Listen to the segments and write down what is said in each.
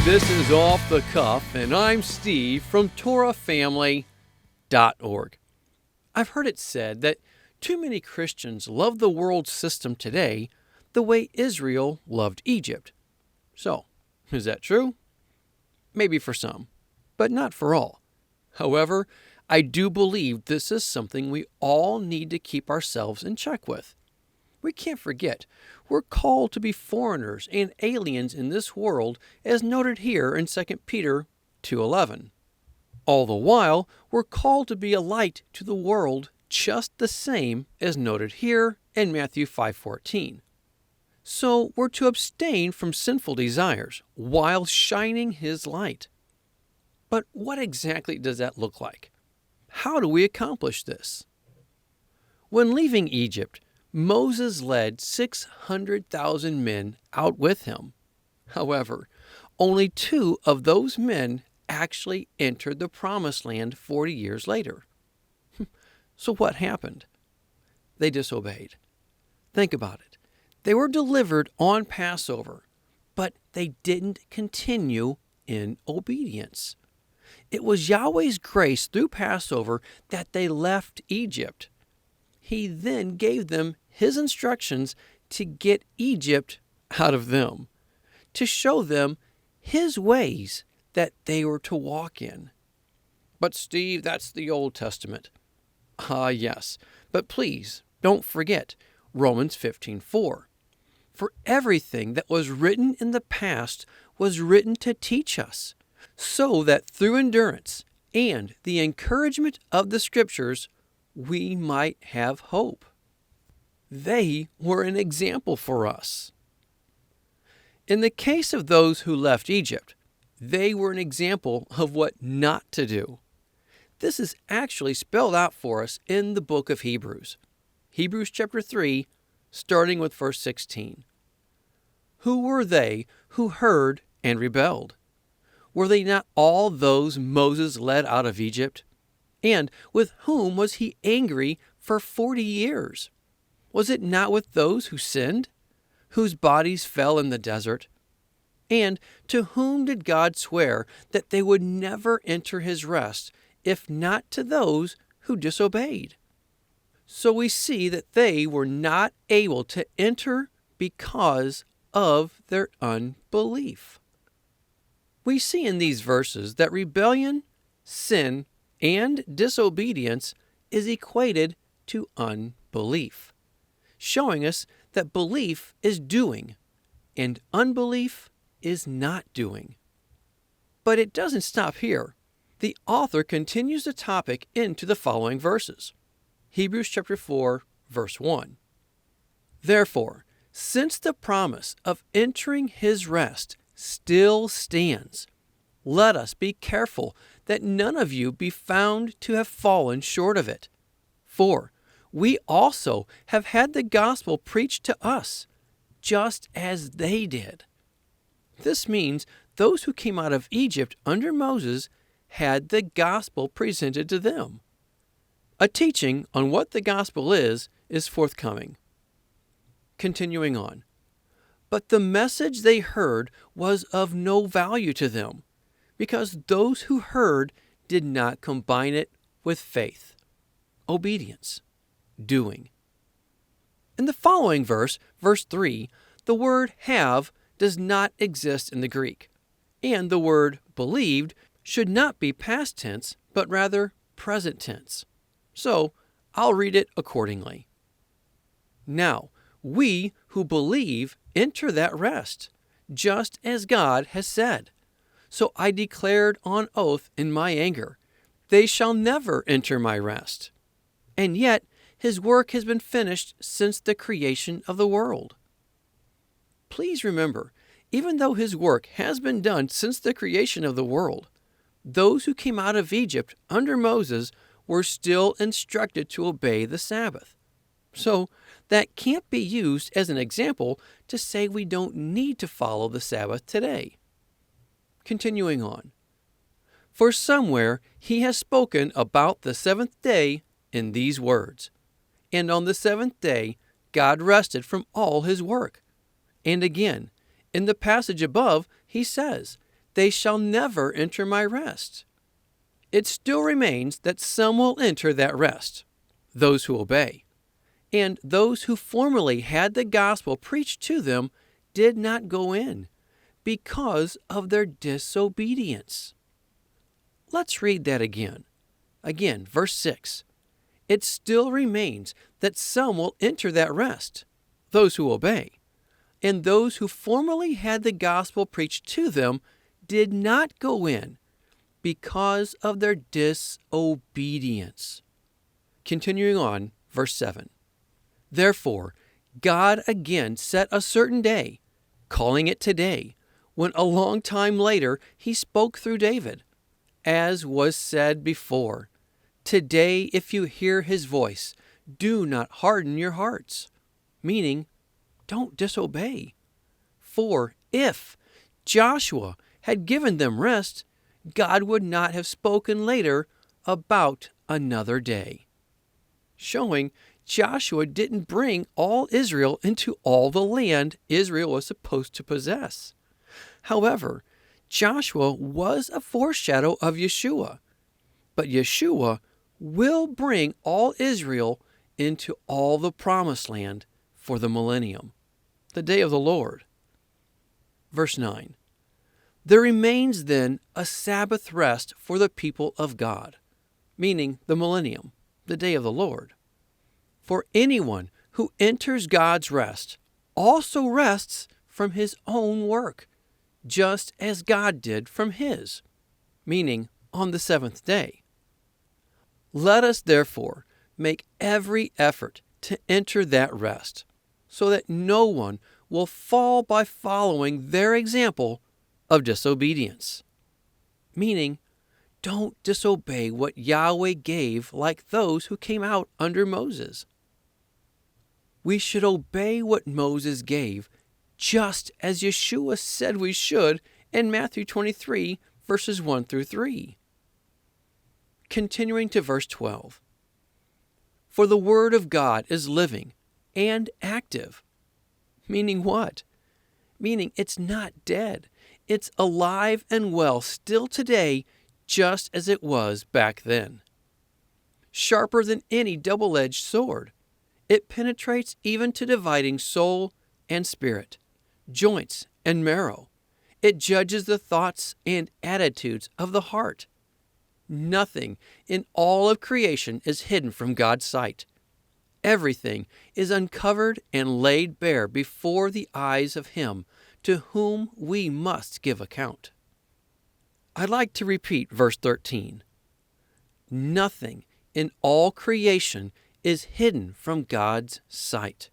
This is Off the Cuff, and I'm Steve from TorahFamily.org. I've heard it said that too many Christians love the world system today the way Israel loved Egypt. So, is that true? Maybe for some, but not for all. However, I do believe this is something we all need to keep ourselves in check with. We can't forget, we're called to be foreigners and aliens in this world, as noted here in 2 Peter 2:11. All the while, we're called to be a light to the world, just the same as noted here in Matthew 5:14. So we're to abstain from sinful desires while shining His light. But what exactly does that look like? How do we accomplish this? When leaving Egypt, Moses led 600,000 men out with him. However, only 2 of those men actually entered the Promised Land 40 years later. So what happened? They disobeyed. Think about it. They were delivered on Passover, but they didn't continue in obedience. It was Yahweh's grace through Passover that they left Egypt. He then gave them His instructions to get Egypt out of them, to show them His ways that they were to walk in. But Steve, that's the Old Testament. Yes, but please don't forget Romans 15:4. For everything that was written in the past was written to teach us, so that through endurance and the encouragement of the Scriptures, we might have hope. They were an example for us. In the case of those who left Egypt, they were an example of what not to do. This is actually spelled out for us in the book of Hebrews. Hebrews chapter 3, starting with verse 16. Who were they who heard and rebelled? Were they not all those Moses led out of Egypt? And with whom was He angry for 40 years? Was it not with those who sinned, whose bodies fell in the desert? And to whom did God swear that they would never enter His rest, if not to those who disobeyed? So we see that they were not able to enter because of their unbelief. We see in these verses that rebellion, sin, and disobedience is equated to unbelief, showing us that belief is doing and unbelief is not doing. But it doesn't stop here. The author continues the topic into the following verses. Hebrews chapter 4, verse 1. Therefore, since the promise of entering His rest still stands, let us be careful that none of you be found to have fallen short of it. For we also have had the gospel preached to us, just as they did. This means those who came out of Egypt under Moses had the gospel presented to them. A teaching on what the gospel is forthcoming. Continuing on. But the message they heard was of no value to them, because those who heard did not combine it with faith, obedience, doing. In the following verse, verse 3, the word have does not exist in the Greek, and the word believed should not be past tense, but rather present tense. So I'll read it accordingly. Now, we who believe enter that rest, just as God has said. So I declared on oath in my anger, they shall never enter my rest. And yet His work has been finished since the creation of the world. Please remember, even though His work has been done since the creation of the world, those who came out of Egypt under Moses were still instructed to obey the Sabbath. So that can't be used as an example to say we don't need to follow the Sabbath today. Continuing on. For somewhere He has spoken about the seventh day in these words, and on the seventh day God rested from all His work. And again, in the passage above, He says, they shall never enter my rest. It still remains that some will enter that rest, those who obey. And those who formerly had the gospel preached to them did not go in because of their disobedience. Let's read that again. Again, verse 6. It still remains that some will enter that rest, those who obey. And those who formerly had the gospel preached to them did not go in because of their disobedience. Continuing on, verse 7. Therefore, God again set a certain day, calling it today, when a long time later he spoke through David, as was said before, today if you hear his voice, do not harden your hearts. Meaning, don't disobey. For if Joshua had given them rest, God would not have spoken later about another day. Showing Joshua didn't bring all Israel into all the land Israel was supposed to possess. However, Joshua was a foreshadow of Yeshua, but Yeshua will bring all Israel into all the promised land for the millennium, the day of the Lord. Verse 9. There remains then a Sabbath rest for the people of God, meaning the millennium, the day of the Lord. For anyone who enters God's rest also rests from his own work, just as God did from his, meaning on the seventh day. Let us therefore make every effort to enter that rest, so that no one will fall by following their example of disobedience. Meaning, don't disobey what Yahweh gave like those who came out under Moses. We should obey what Moses gave, just as Yeshua said we should in Matthew 23, verses 1 through 3. Continuing to verse 12. For the word of God is living and active. Meaning what? Meaning it's not dead. It's alive and well still today, just as it was back then. Sharper than any double-edged sword. It penetrates even to dividing soul and spirit, joints and marrow. It judges the thoughts and attitudes of the heart. Nothing in all of creation is hidden from God's sight. Everything is uncovered and laid bare before the eyes of Him to whom we must give account. I'd like to repeat verse 13. Nothing in all creation is hidden from God's sight.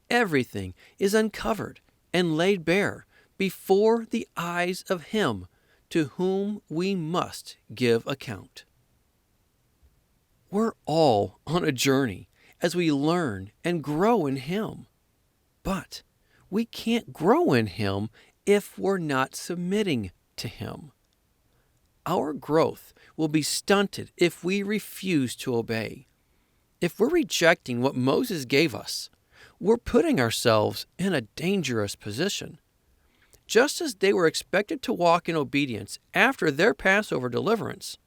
Everything is uncovered and laid bare before the eyes of Him to whom we must give account. We're all on a journey as we learn and grow in Him. But we can't grow in Him if we're not submitting to Him. Our growth will be stunted if we refuse to obey. If we're rejecting what Moses gave us, we're putting ourselves in a dangerous position. Just as they were expected to walk in obedience after their Passover deliverance,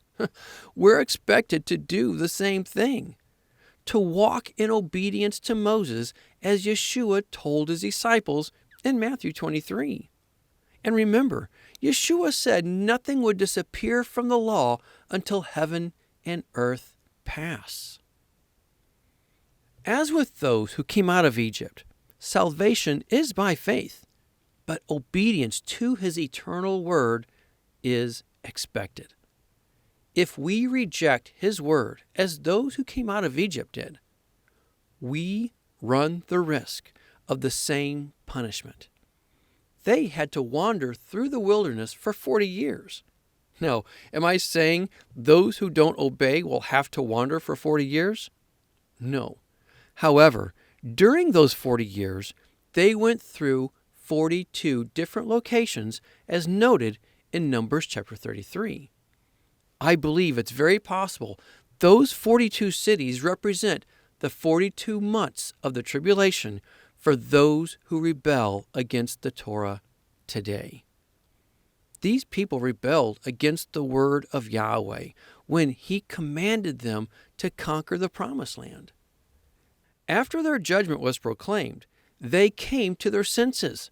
we're expected to do the same thing, to walk in obedience to Moses as Yeshua told his disciples in Matthew 23. And remember, Yeshua said nothing would disappear from the law until heaven and earth pass. As with those who came out of Egypt, salvation is by faith, but obedience to His eternal word is expected. If we reject His word as those who came out of Egypt did, we run the risk of the same punishment. They had to wander through the wilderness for 40 years. Now, am I saying those who don't obey will have to wander for 40 years? No. However, during those 40 years, they went through 42 different locations as noted in Numbers chapter 33. I believe it's very possible those 42 cities represent the 42 months of the tribulation for those who rebel against the Torah today. These people rebelled against the word of Yahweh when he commanded them to conquer the promised land. After their judgment was proclaimed, they came to their senses,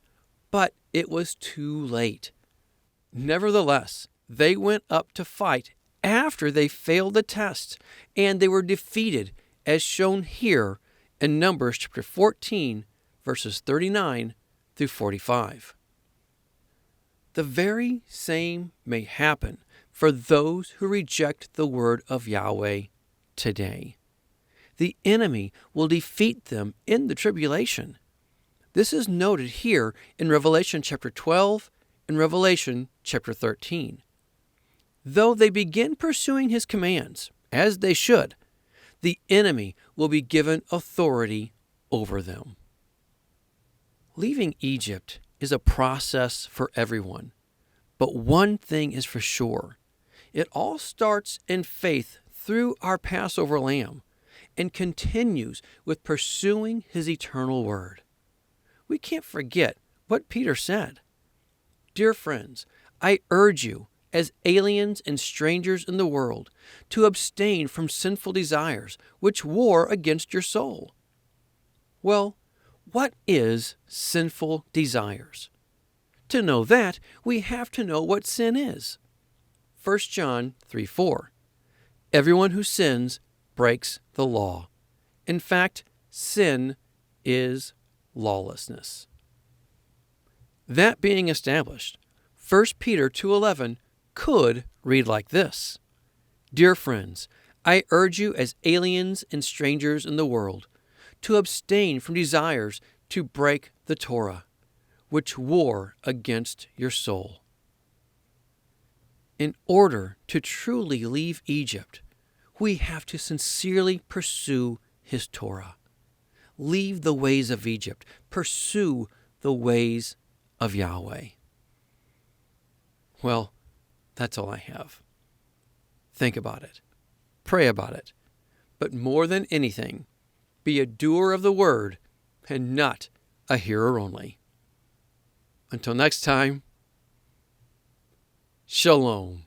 but it was too late. Nevertheless, they went up to fight after they failed the test, and they were defeated, as shown here in Numbers chapter 14, verses 39 through 45. The very same may happen for those who reject the word of Yahweh today. The enemy will defeat them in the tribulation. This is noted here in Revelation chapter 12 and Revelation chapter 13. Though they begin pursuing his commands, as they should, the enemy will be given authority over them. Leaving Egypt is a process for everyone, but one thing is for sure. It all starts in faith through our Passover Lamb and continues with pursuing his eternal word. We can't forget what Peter said. Dear friends, I urge you, as aliens and strangers in the world, to abstain from sinful desires which war against your soul. Well, what is sinful desires? To know that, we have to know what sin is. 1 John 3:4. Everyone who sins breaks the law. In fact, sin is lawlessness. That being established, 1 Peter 2:11 could read like this. Dear friends, I urge you as aliens and strangers in the world to abstain from desires to break the Torah, which war against your soul. In order to truly leave Egypt, we have to sincerely pursue his Torah. Leave the ways of Egypt. Pursue the ways of Yahweh. Well, that's all I have. Think about it. Pray about it. But more than anything, be a doer of the word and not a hearer only. Until next time, Shalom.